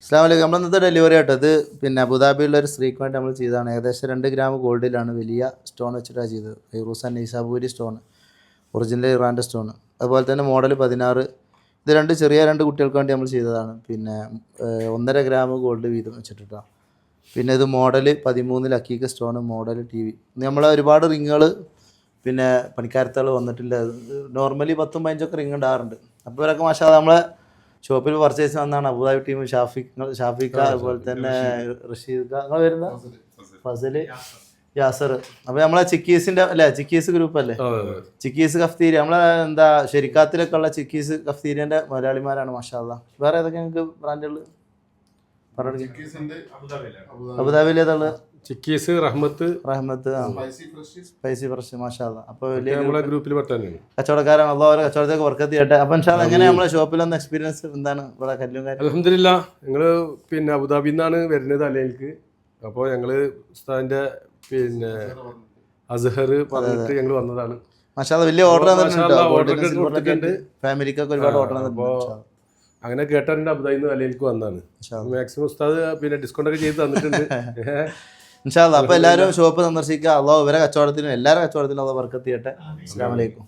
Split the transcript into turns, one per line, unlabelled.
അസ്സലാമു അലൈക്കും. നമ്മൾ ഇന്നത്തെ ഡെലിവറി ആട്ടോ ഇത് പിന്നെ അബുദാബിയുള്ള ഒരു സ്ത്രീക്ക് വേണ്ടി നമ്മൾ ചെയ്തതാണ്. ഏകദേശം 2 ഗ്രാം ഗോൾഡിലാണ് വലിയ സ്റ്റോൺ വെച്ചിട്ടാണ് ചെയ്തത്. ഫൈറൂസ് ആൻഡ് നൈസാബൂരി സ്റ്റോൺ, ഒറിജിനൽ ഇറാൻ്റെ സ്റ്റോൺ. അതുപോലെ തന്നെ മോഡൽ 16. ഇത് ചെറിയ രണ്ട് കുട്ടികൾക്ക് വേണ്ടി നമ്മൾ ചെയ്തതാണ്. പിന്നെ 1.5 ഗ്രാം ഗോൾഡ് വീതം വെച്ചിട്ടാണ്. പിന്നെ ഇത് മോഡൽ 13 അക്കീക്ക് സ്റ്റോൺ, മോഡൽ TV. നമ്മളെ ഒരുപാട് റിങ്ങുകൾ പിന്നെ പണിക്കാരത്തുകൾ വന്നിട്ടില്ല. നോർമലി 10ഉം 15ഒക്കെ റിങ് ഉണ്ടാകാറുണ്ട്. അപ്പോൾ ഇവരൊക്കെ മാഷാ നമ്മളെ ഷോപ്പിൽ പർച്ചേസ് വന്നാണ്. അബുദാബി ടീം ഷാഫിക്ക, അതുപോലെ തന്നെ റഷീദ്, നിങ്ങൾ വരുന്ന ഫസൽ, യാസർ. അപ്പോൾ നമ്മളെ ചിക്കീസിൻ്റെ അല്ലേ, ചിക്കീസ് ഗ്രൂപ്പ് അല്ലേ, ചിക്കീസ് കഫ്തീരി. നമ്മളെ എന്താ ഷെരിക്കാത്തിലൊക്കെ ഉള്ള ചിക്കീസ് കഫ്തീരിൻ്റെ മലയാളിമാരാണ് മാഷാ അല്ലാഹ്. വേറെ ഏതൊക്കെ നിങ്ങൾക്ക് ബ്രാൻഡുകൾ അബുദാബിയിലേതുള്ള? ചിക്കീസ്, റഹ്മത്ത്, സ്പൈസി ഫ്രഷ് മാഷാ അല്ലാഹ്. അപ്പോൾ വലിയ നമ്മളെ ഗ്രൂപ്പിൽ കച്ചവടക്കാരാണ്. അള്ളാഹു അവരെ കച്ചവടത്തേക്ക് വർക്കത്ത് ചെയ്യട്ടെ. അപ്പം ഇൻഷാല്ലാഹ് എങ്ങനെ നമ്മളെ ഷോപ്പിലൊന്ന് എക്സ്പീരിയൻസ് എന്താണ് ഇവിടെ കല്ലും കാര്യം?
അൽഹംദുലില്ലാ, ഞങ്ങൾ പിന്നെ അബുദാബിയിൽ നിന്നാണ് വരുന്നത് അല്ലേക്ക്. അപ്പോൾ ഞങ്ങൾ ഉസ്താദിൻ്റെ പിന്നെ അസ്ഹർ പറഞ്ഞിട്ട് ഞങ്ങൾ വന്നതാണ്.
മാഷാ അല്ലാഹ് വലിയ ഓർഡർ കൊടുത്തിട്ടുണ്ട്. ഫാമിലിക്കൊക്കെ ഒരുപാട് ഓർഡർ വന്നിട്ടുണ്ട്.
അങ്ങനെ കേട്ടറിൻ്റെ അബുദാബിയിൽ നിന്ന് അല്ലേക്ക് വന്നതാണ്. മാക്സിമം ഉസ്താദ് പിന്നെ ഡിസ്കൗണ്ട് ഒക്കെ ചെയ്ത് തന്നിട്ടുണ്ട്.
ഇൻഷാ അല്ലാഹ്. അപ്പോൾ എല്ലാവരും ഷോപ്പ് സന്ദർശിക്കുക. അള്ളാഹു ഇവരെ കച്ചവടത്തിനും എല്ലാവരുടെ കച്ചവടത്തിനും അള്ളാഹു ബർക്കത്ത് ചെയ്യട്ടെ. അസ്സലാമു അലൈക്കും.